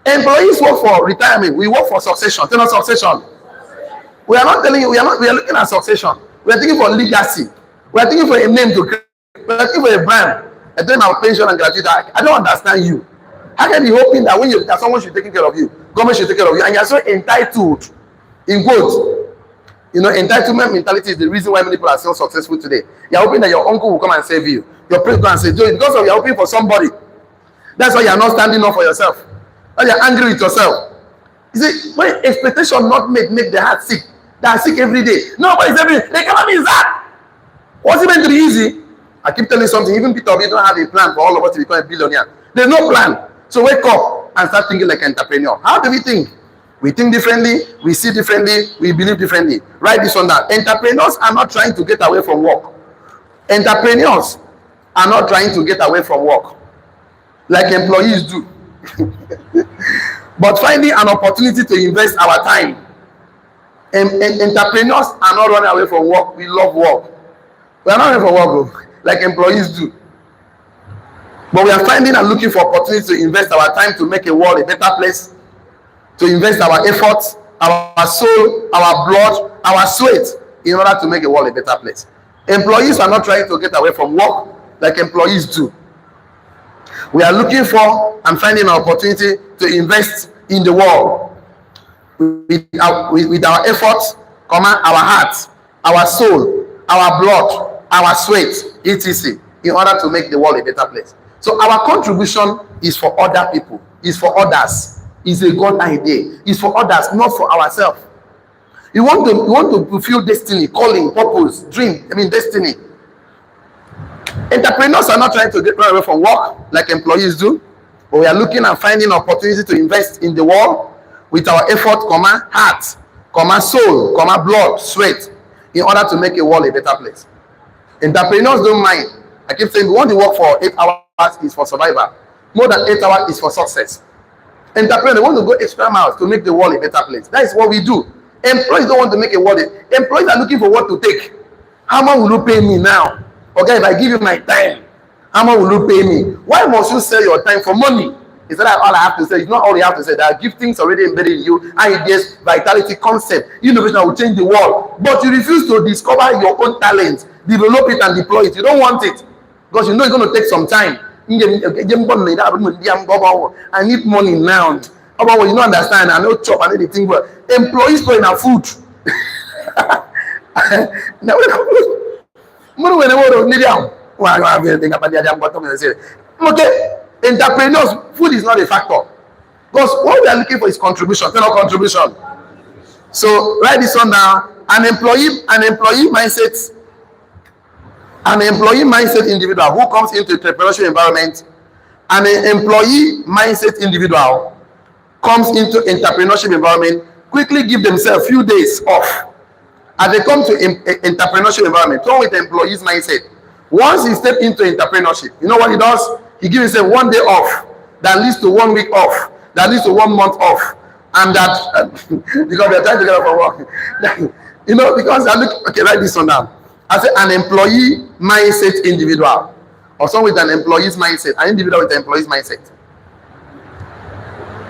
[SPEAKER 1] Employees work for retirement. We work for succession. Tell us succession. We are not telling you. We are looking at succession. We are thinking for legacy. We are thinking for a name to create. We are thinking for a brand. And then our pension and gratuity. I don't understand you. How can you be hoping that that someone should take care of you, government should take care of you, and you are so entitled? In quotes, entitlement mentality is the reason why many people are so successful today. You are hoping that your uncle will come and save you. Your parents will come and save you because you are hoping for somebody. That's why you are not standing up for yourself. Why you are angry with yourself. You see, when expectation not made make the heart sick. They are sick every day. Nobody's every day. The economy is that. Was it meant to be easy? I keep telling you something. Even Peter Obi don't have a plan for all of us to become a billionaire. There's no plan. So wake up and start thinking like an entrepreneur. How do we think? We think differently, we see differently, we believe differently. Write this on that. Entrepreneurs are not trying to get away from work. Entrepreneurs are not trying to get away from work like employees do. But finding an opportunity to invest our time. Entrepreneurs are not running away from work. We love work. We are not running from work like employees do. But we are finding and looking for opportunities to invest our time to make a world a better place, to invest our efforts, our soul, our blood, our sweat in order to make the world a better place. Employees are not trying to get away from work like employees do. We are looking for and finding an opportunity to invest in the world with our efforts, our hearts, our soul, our blood, our sweat, etc., in order to make the world a better place. So our contribution is for other people, is for others. Is a God idea. It's for others, not for ourselves. You want to fulfill destiny, calling, purpose, dream. Destiny. Entrepreneurs are not trying to get away from work like employees do, but we are looking and finding opportunity to invest in the world with our effort, heart, soul, blood, sweat, in order to make a world a better place. Entrepreneurs don't mind. I keep saying, we want to work for 8 hours is for survival. More than 8 hours is for success. Entrepreneurs want to go extra miles to make the world a better place. That is what we do. Employees don't want to make a world. Employees are looking for what to take. How much will you pay me now? Okay, if I give you my time, how much will you pay me? Why must you sell your time for money? Is that all I have to say? It's not all you have to say. There are giftings already embedded in you, ideas, vitality, concept, innovation that will change the world. But you refuse to discover your own talent, develop it and deploy it. You don't want it because you know it's going to take some time. I need money now. You don't understand. I know chop and anything, but employees pay our food. Okay, entrepreneurs, food is not a factor. Because what we are looking for is contribution, not contribution. So write this one down. An employee mindset individual who comes into a entrepreneurial environment, and an employee mindset individual comes into entrepreneurship environment, quickly give themselves few days off. As they come to entrepreneurship environment, come with the employee's mindset. Once he steps into entrepreneurship, you know what he does? He gives himself 1 day off, that leads to 1 week off, that leads to 1 month off, and that because they're trying to get up for work. Because okay, write this one down. I say an employee mindset individual, or someone with an employee's mindset, an individual with an employee's mindset.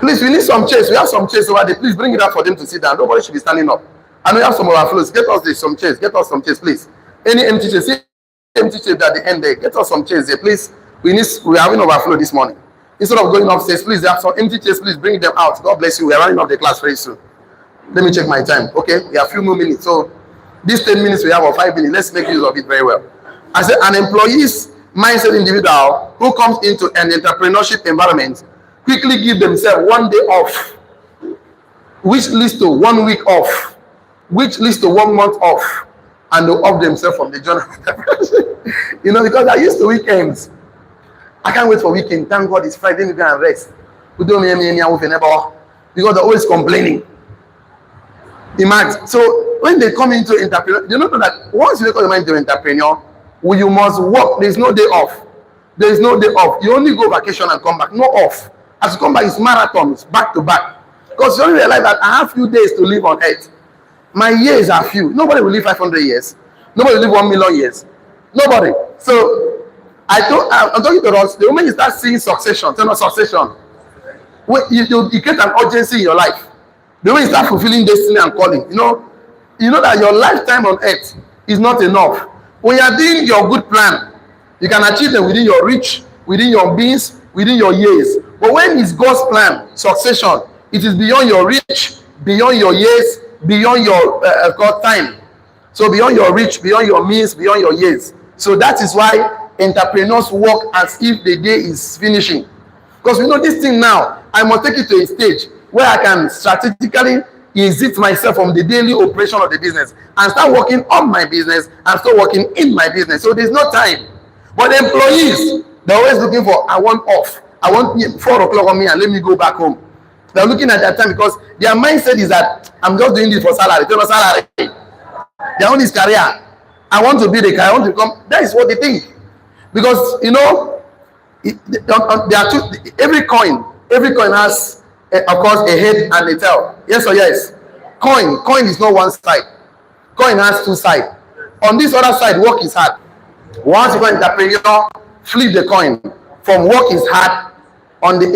[SPEAKER 1] Please, we need some chairs. We have some chairs over there. Please bring it up for them to sit down. Nobody should be standing up. I know you have some overflows. Get us some chairs. Get us some chairs, please. Any empty chairs? See empty chairs at the end there. Get us some chairs there, please. We're having overflow this morning. Instead of going upstairs, please, there are some empty chairs. Please bring them out. God bless you. We are running off the class very soon. Let me check my time. Okay, we have a few more minutes. So these 10 minutes we have, or 5 minutes, let's make use of it very well. I said an employee's mindset individual who comes into an entrepreneurship environment quickly give themselves 1 day off, which leads to 1 week off, which leads to 1 month off, and they'll off themselves from the journey of entrepreneurship. Because I used to weekends. I can't wait for weekend. Thank God it's Friday, we go and rest. Because they're always complaining. Imagine. So when they come into entrepreneur, you know that once you make up your mind to entrepreneur, you must work. There's no day off. There is no day off. You only go vacation and come back. No off. As you come back, it's marathons, back to back. Because you only realize that I have few days to live on earth. My years are few. Nobody will live 500 years. Nobody will live 1 million years. Nobody. So I'm talking to us. The moment you start seeing succession, succession, you create an urgency in your life. The moment you start fulfilling destiny and calling, you know that your lifetime on earth is not enough. When you are doing your good plan, you can achieve them within your reach, within your means, within your years. But when it's God's plan, succession, it is beyond your reach, beyond your years, beyond your God time. So beyond your reach, beyond your means, beyond your years. So that is why entrepreneurs work as if the day is finishing. Because we know this thing now, I must take it to a stage where I can strategically exit myself from the daily operation of the business and start working on my business and start working in my business. So there's no time. But the employees, they're always looking for, I want off. I want 4 o'clock on me and let me go back home. They're looking at that time because their mindset is that I'm just doing this for salary. Salary. Their own is career. I want to be the career. I want to become. That is what they think. Because there are two. Every coin has, of course, a head and a tail. Yes or yes? Coin is not one side. Coin has two sides. On this other side, work is hard. Once you go entrepreneur, flip the coin. From work is hard on the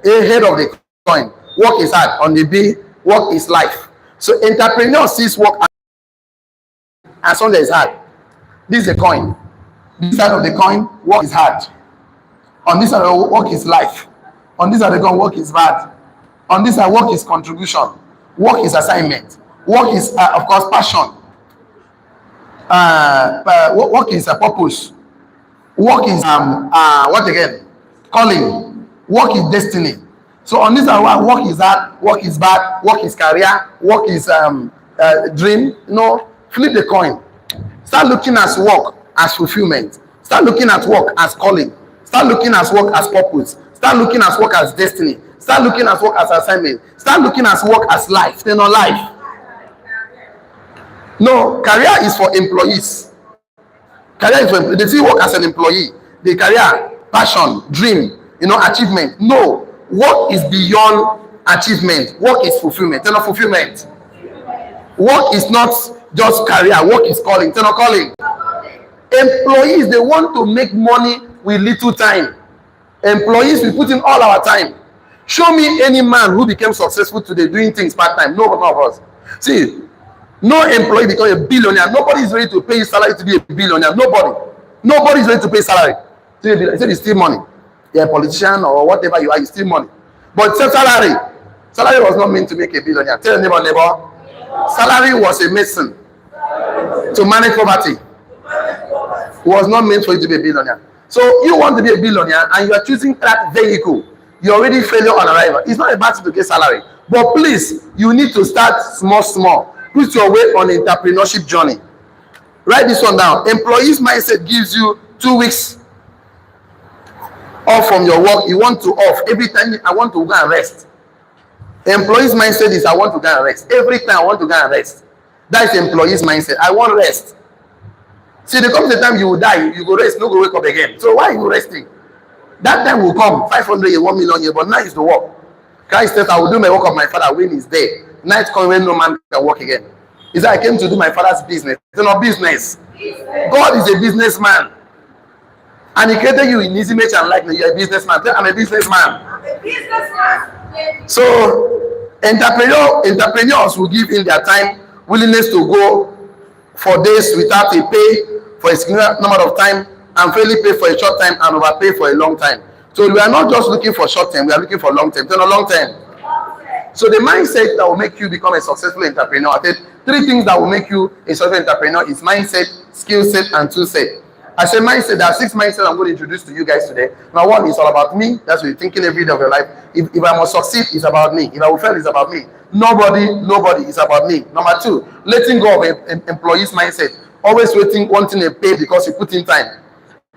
[SPEAKER 1] A head of the coin. Work is hard on the B. Work is life. So entrepreneur sees work as something that is hard. This is the coin. This side of the coin, work is hard. On this side, work is life. On this side of the coin, work is bad. On this side, work is contribution. Work is assignment. Work is, of course, passion. Work is a purpose. Work is what again? Calling. Work is destiny. So on this side, work is hard. Work is bad. Work is career. Work is dream. Flip the coin. Start looking at work as fulfillment. Start looking at work as calling. Start looking at work as purpose. Start looking at work as destiny. Start looking at work as assignment. Start looking at work as life. Life. No, career is for employees. Career is for, they see work as an employee. The career, passion, dream, achievement. No, work is beyond achievement. Work is fulfillment. Fulfillment. Work is not just career. Work is calling. Calling. Employees, they want to make money with little time. Employees, we put in all our time. Show me any man who became successful today doing things part-time. No one of us. See, no employee become a billionaire. Nobody is ready to pay his salary to be a billionaire. Nobody is ready to pay salary. Say you steal money. You're a politician or whatever you are, you steal money. But salary was not meant to make a billionaire. Tell your neighbor. Salary was a medicine to manage poverty. It was not meant for you to be a billionaire. So you want to be a billionaire and you are choosing that vehicle. You're already failure on arrival. It's not about to get salary. But please, you need to start small. Put your way on entrepreneurship journey. Write this one down. Employees mindset gives you 2 weeks off from your work. You want to off. Every time I want to go and rest. Employees mindset is I want to go and rest. Every time I want to go and rest. That is employees mindset. I want rest. See, there comes the time you will die, you go rest, no go wake up again. So why are you resting? That time will come, 500 years, 1 million years, but now is the work. Christ says, I will do my work of my father when he's there. Night comes when no man can work again. He said, I came to do my father's business. It's not business. God is a businessman. And he created you in his image and likeness. You're a businessman. I'm a businessman. So, entrepreneurs will give in their time, willingness to go for days without a pay for a significant number of time and fairly pay for a short time and overpay for a long time. So we are not just looking for short term, we are looking for long term. Long term. So the mindset that will make you become a successful entrepreneur, I said 3 things that will make you a successful entrepreneur is mindset, skill set, and tool set. I say mindset. There are 6 mindsets I'm going to introduce to you guys today. Now, one is all about me. That's what you're thinking every day of your life. If I must succeed, it's about me. If I will fail, it's about me. Nobody is about me. Number 2, letting go of employees' mindset. Always wanting a pay because you put in time.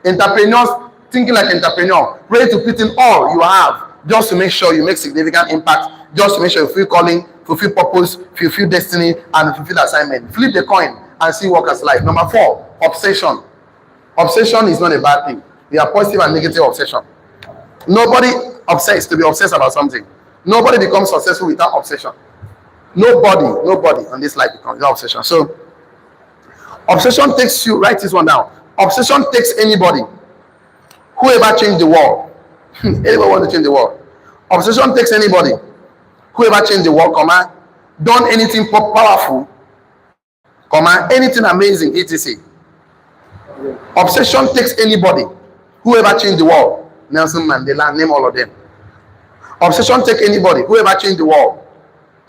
[SPEAKER 1] Entrepreneurs thinking like entrepreneur, ready to put in all you have just to make sure you make significant impact, just to make sure you feel calling, fulfill purpose, fulfill destiny, and fulfill assignment. Flip the coin and see work as life. Number 4, obsession. Obsession is not a bad thing. There are positive and negative obsession. Nobody obsessed to be obsessed about something. Nobody becomes successful without obsession. Nobody on this life becomes without obsession. So obsession takes you, write this one down. Obsession takes anybody. Whoever changed the world. Anybody want to change the world? Obsession takes anybody. Whoever changed the world, done anything powerful, anything amazing, etc. Obsession takes anybody. Whoever changed the world. Nelson Mandela, name all of them. Obsession takes anybody. Whoever changed the world,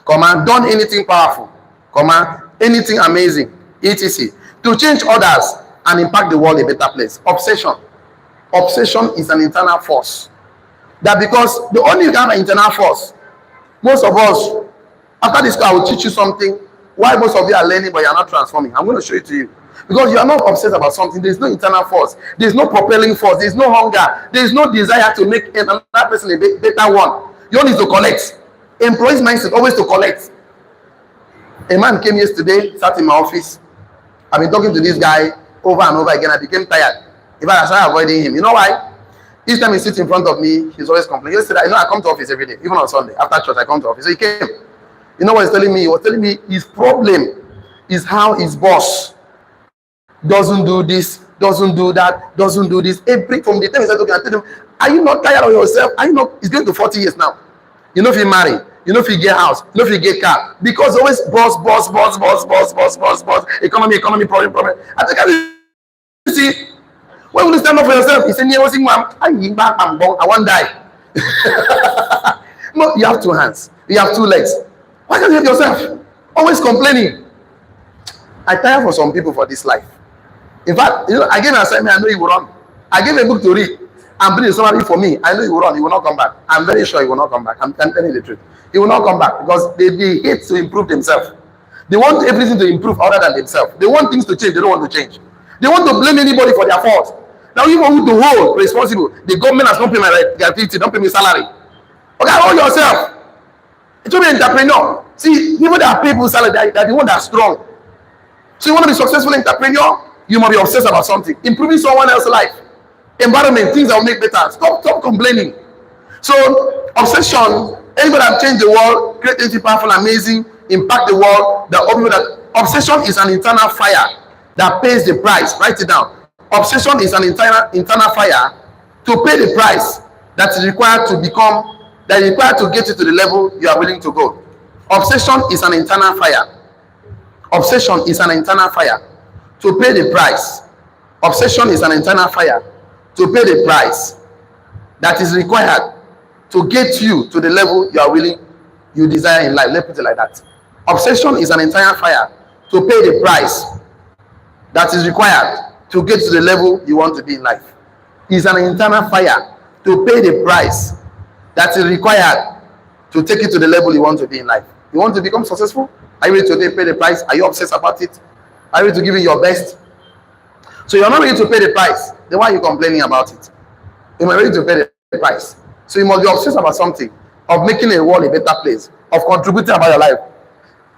[SPEAKER 1] done anything powerful, anything amazing, etc. To change others and impact the world a better place. Obsession is an internal force. That because the only kind of internal force, most of us, after this I will teach you something why most of you are learning but you are not transforming. I'm going to show it to you. Because you are not obsessed about something. There's no internal force. There's no propelling force. There's no hunger. There's no desire to make another person a better one. You only need to collect. Employees' mindset always to collect. A man came yesterday, sat in my office. I've been talking to this guy over and over again. I became tired. In fact, I started avoiding him. You know why? Each time he sits in front of me, he's always complaining. Yesterday, I come to office every day, even on Sunday. After church, I come to office. So he came. You know what he's telling me? He was telling me his problem is how his boss doesn't do this, doesn't do that, doesn't do this. From the time he started talking, I tell him, are you not tired of yourself? Are you not? He's going to 40 years now. You know if you marry, you know if you get house, you know if you get car. Because always boss. Economy, problem. I think you see, when will you stand up for yourself? He said, I won't die. No, you have 2 hands. You have 2 legs. Why can't you help yourself? Always complaining. I tire for some people for this life. In fact, I gave an assignment, I know he will run. I gave a book to read and bring a summary for me. I know he will run, he will not come back. I'm very sure he will not come back. I'm telling you the truth. He will not come back because they hate to improve themselves. They want everything to improve other than themselves. They want things to change, they don't want to change. They want to blame anybody for their fault. Now you want to hold responsible. The government has not paid my gratuity, don't pay me salary. Okay, hold yourself. It will be an entrepreneur. See, people that pay people salary, they're the one that's strong. So you want to be successful entrepreneur? You must be obsessed about something. Improving someone else's life. Environment, things that will make better. Stop complaining. So, obsession, anybody that change the world, create anything powerful, amazing, impact the world, obsession is an internal fire that pays the price. Write it down. Obsession is an internal fire to pay the price that is required to get you to the level you are willing to go. Obsession is an internal fire. Obsession is an internal fire to pay the price. Obsession is an internal fire to pay the price that is required to get you to the level you desire in life. Let's put it like that. Obsession is an internal fire to pay the price that is required to get to the level you want to be in life. It's an internal fire to pay the price that is required to take you to the level you want to be in life. You want to become successful? Are you ready to pay the price? Are you obsessed about it? Are you ready to give it your best? So you're not ready to pay the price. Then why are you complaining about it? You're not ready to pay the price. So you must be obsessed about something, of making the world a better place, of contributing about your life.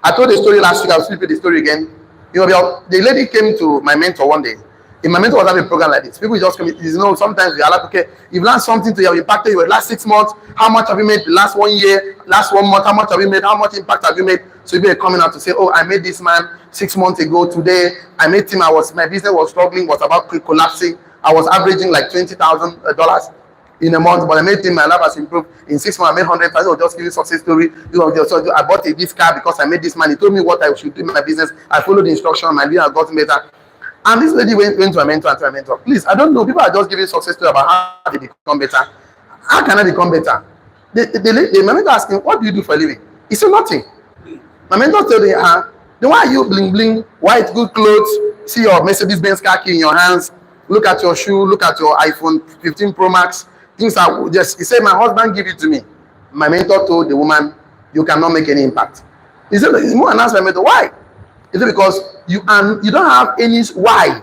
[SPEAKER 1] I told the story last week. I'll repeat the story again. The lady came to my mentor one day. If my mentor was having a program like this, people just come. Sometimes we are like, okay, you've learned something to have impacted you in the last 6 months. How much have you made the last 1 year, last 1 month? How much have you made? How much impact have you made? So you'll be coming out to say, oh, I made this man 6 months ago. Today, I made him. My business was struggling, was about collapsing. I was averaging like $20,000 in a month, but I made him. My life has improved. In 6 months, I made 100,000. I'll just give you success story. I bought this car because I made this man. He told me what I should do in my business. I followed the instruction. My business has gotten better. And this lady went to a mentor and to a mentor. Please, I don't know. People are just giving success story about how they become better. How can I become better? My mentor asked him, what do you do for a living? He said, nothing. My mentor told him, then why are you bling bling, white, good clothes, see your Mercedes Benz car key in your hands, Look at your shoe, look at your iPhone 15 Pro Max. Things are just, he said, my husband gave it to me. My mentor told the woman, you cannot make any impact. He said, it's more announced my mentor. Why? Is it because you don't have any why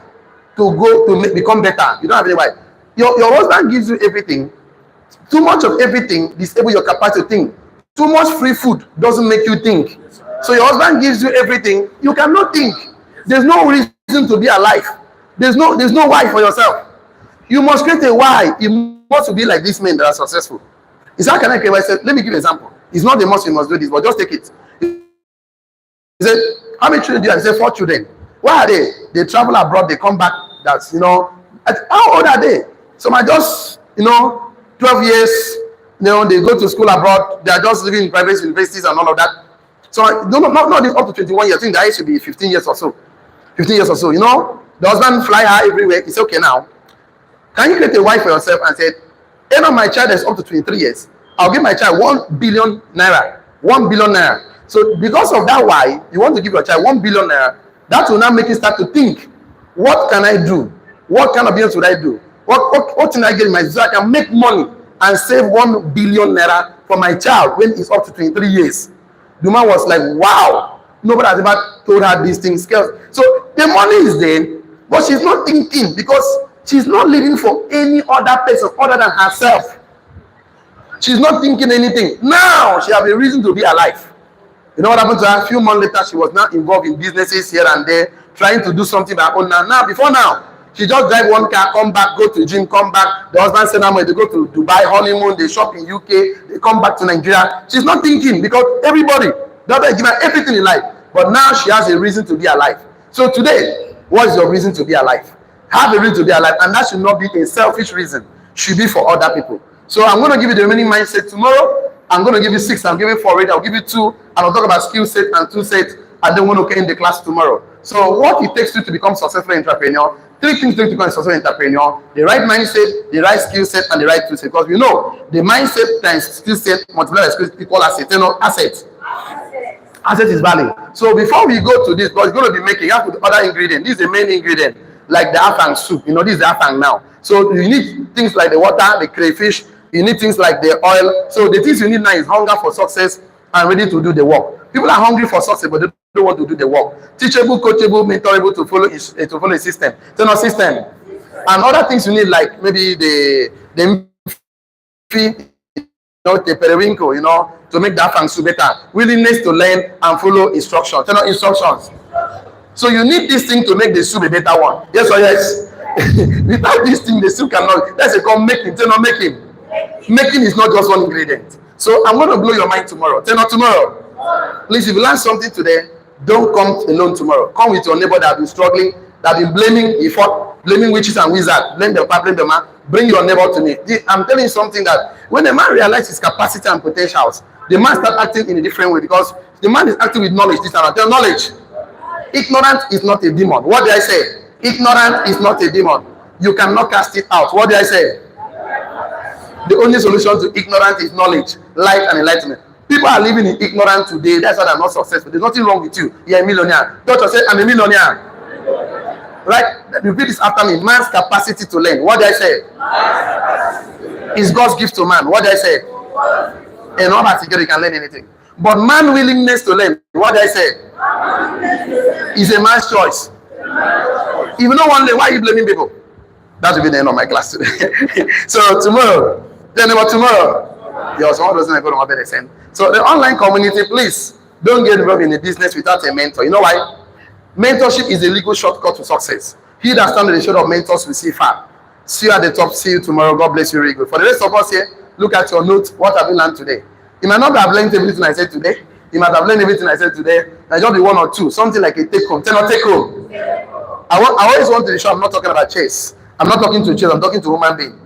[SPEAKER 1] to go to become better? You don't have any why. Your husband gives you everything. Too much of everything disable your capacity to think. Too much free food doesn't make you think. So your husband gives you everything. You cannot think. There's no reason to be alive. There's no why for yourself. You must create a why. You must be like these men that are successful. Is how can I create? I said, let me give you an example. It's not the most you must do this, but just take it. He said, how many children do you have? He said, 4 children. Why are they? They travel abroad, they come back. That's, how old are they? Some are just, 12 years, they go to school abroad. They are just living in private universities and all of that. So, not up to 21 years. I think the age should be 15 years or so. 15 years or so, The husband fly high everywhere. It's okay now. Can you create a wife for yourself and say, my child is up to 23 years. I'll give my child 1 billion naira. 1 billion naira. So because of that why, you want to give your child 1 billion naira, that will now make you start to think, what can I do? What kind of business would I do? What can I get in my so I can make money and save 1 billion naira for my child when he's up to 23 years? The man was like, wow. Nobody has ever told her these things. So the money is there, but she's not thinking because she's not living for any other person other than herself. She's not thinking anything. Now she has a reason to be alive. You know what happened to her? A few months later, she was now involved in businesses here and there, trying to do something by her own. Before now, she just drive one car, come back, go to the gym, come back. The husband send her, they go to Dubai, honeymoon, they shop in UK, they come back to Nigeria. She's not thinking because everybody, the other give her everything in life. But now she has a reason to be alive. So today, what is your reason to be alive? Have a reason to be alive, and that should not be a selfish reason. Should be for other people. So I'm going to give you the remaining mindset tomorrow. I'm going to give you 6. I'm giving 4 already. I'll give you 2, and I'll talk about skill set and 2 sets, and then we're going to end the class tomorrow. So what it takes you to become successful entrepreneur, 3 things to become a successful entrepreneur: the right mindset, the right skill set, and the right 2 sets. Because we know the mindset times skill set multiplied by skill set equal asset. Asset is value. So before we go to this, because it's going to be making, you have to put other ingredient. This is the main ingredient, like the afang soup. This is the afang now. So you need things like the water, the crayfish. You need things like the oil. So the things you need now is hunger for success and ready to do the work. People are hungry for success, but they don't want to do the work. Teachable, coachable, mentorable to follow a system. So no system. And other things you need, like maybe the periwinkle, to make that fancy better. Willingness to learn and follow instructions. Instructions. So you need this thing to make the soup a better one. Yes or yes? Without this thing, the soup cannot. That's a called making. Making. Making is not just one ingredient. So I'm going to blow your mind tomorrow. Tomorrow. Please, if you learn something today, don't come alone tomorrow. Come with your neighbor that has been struggling, that has been blaming witches and wizards. Blame the man. Bring your neighbor to me. I'm telling you something that when a man realizes his capacity and potentials, the man starts acting in a different way because the man is acting with knowledge. This time, knowledge. Ignorance is not a demon. What did I say? Ignorance is not a demon. You cannot cast it out. What did I say? The only solution to ignorance is knowledge, light, and enlightenment. People are living in ignorance today. That's why they're not successful. There's nothing wrong with you. You're a millionaire. Doctor said, I'm a millionaire. Right? Repeat this after me. Man's capacity to learn. What did I say? Is God's gift to man. What did I say? And all that you can learn anything. But man's willingness to learn. What did I say? Is a man's choice. If you know one day, why are you blaming people? That will be the end of my class today. So tomorrow, someone doesn't go to my bed. So the online community, please don't get involved in a business without a mentor. You know why? Mentorship is a legal shortcut to success. He that stands at the shoulder of mentors will see far. See you at the top. See you tomorrow. God bless you really good. For the rest of us here, look at your notes. What have you learned today? You might not have learned everything I said today. You might have learned everything I said today. There just be 1 or 2. Something like a take home. Take home. I always want to be sure I'm not talking about chess. I'm not talking to chess. I'm talking to human being.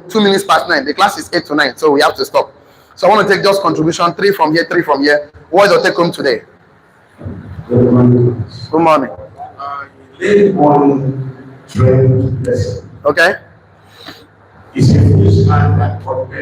[SPEAKER 1] 2 minutes past 9. The class is 8 to 9, so we have to stop. So I want to take just contribution 3 from here, 3 from here. What is your take home today?
[SPEAKER 2] Good morning.
[SPEAKER 1] Good morning.
[SPEAKER 2] Lead one trend lesson.
[SPEAKER 1] Okay.
[SPEAKER 2] It's a foolish man that